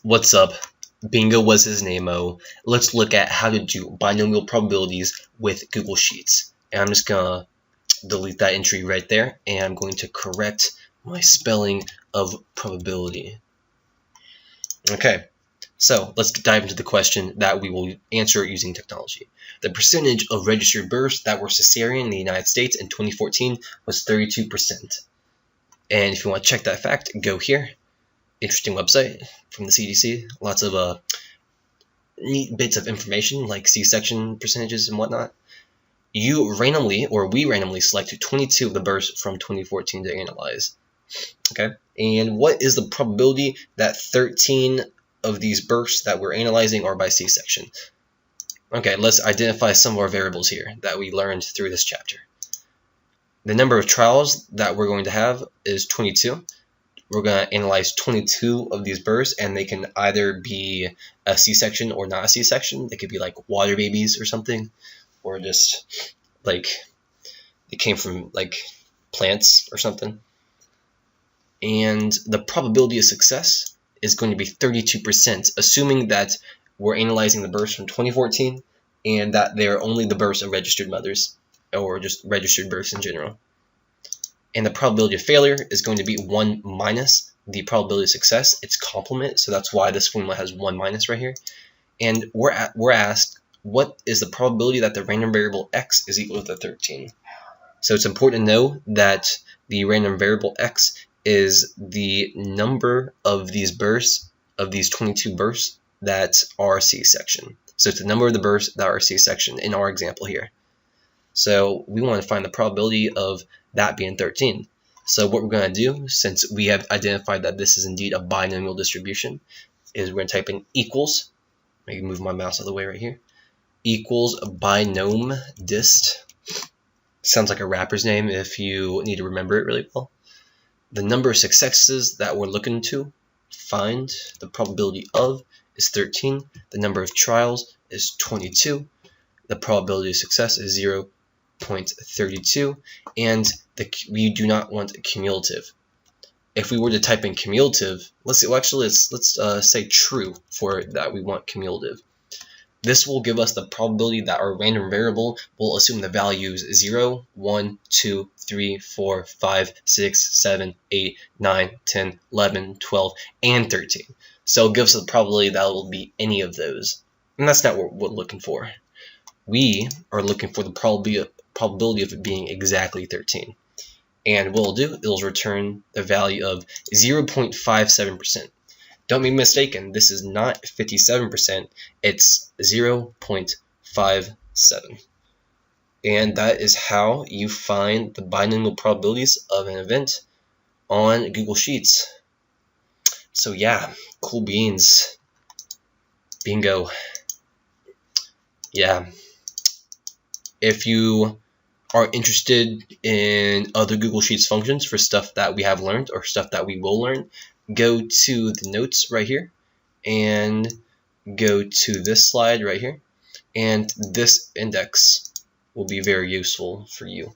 What's up? Bingo was his name-o. Let's look at how to do binomial probabilities with Google Sheets. And I'm just going to delete that entry right there, and I'm going to correct my spelling of probability. Okay, so let's dive into the question that we will answer using technology. The percentage of registered births that were cesarean in the United States in 2014 was 32%. And if you want to check that fact, go here. Interesting website from the CDC. Lots of neat bits of information like C-section percentages and whatnot. We randomly select 22 of the births from 2014 to analyze. Okay, and what is the probability that 13 of these births that we're analyzing are by C-section? Okay, let's identify some of our variables here that we learned through this chapter. The number of trials that we're going to have is 22. We're going to analyze 22 of these births, and they can either be a C-section or not a C-section. They could be like water babies or something, or just like they came from like plants or something. And the probability of success is going to be 32%, assuming that we're analyzing the births from 2014 and that they're only the births of registered mothers or just registered births in general. And the probability of failure is going to be 1 minus the probability of success, its complement, so that's why this formula has 1 minus right here. And we're asked, what is the probability that the random variable x is equal to 13? So it's important to know that the random variable x is the number of these births, of these 22 births that are C-section. So it's the number of the births that are C-section in our example here. So we want to find the probability of that being 13. So what we're going to do, since we have identified that this is indeed a binomial distribution, is we're going to type in equals. I can move my mouse out of the way right here. Equals binom dist. Sounds like a rapper's name if you need to remember it really well. The number of successes that we're looking to find, the probability of, is 13. The number of trials is 22. The probability of success is 0.32, and we do not want a cumulative. If we were to type in cumulative, let's say true for that we want cumulative. This will give us the probability that our random variable will assume the values 0, 1, 2, 3, 4, 5, 6, 7, 8, 9, 10, 11, 12, and 13. So it gives us the probability that it will be any of those. And that's not what we're looking for. We are looking for the probability of it being exactly 13. And what it'll do, it'll return the value of 0.57%. Don't be mistaken, this is not 57%, it's 0.57. And that is how you find the binomial probabilities of an event on Google Sheets. So yeah, cool beans. Bingo. Yeah. If you are interested in other Google Sheets functions for stuff that we have learned or stuff that we will learn, go to the notes right here and go to this slide right here, and this index will be very useful for you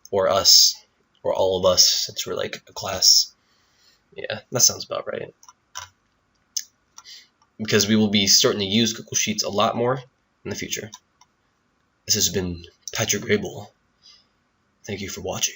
or us or all of us, since we're like a class. Yeah, that sounds about right, because we will be starting to use Google Sheets a lot more in the future. This has been Patrick Grable. Thank you for watching.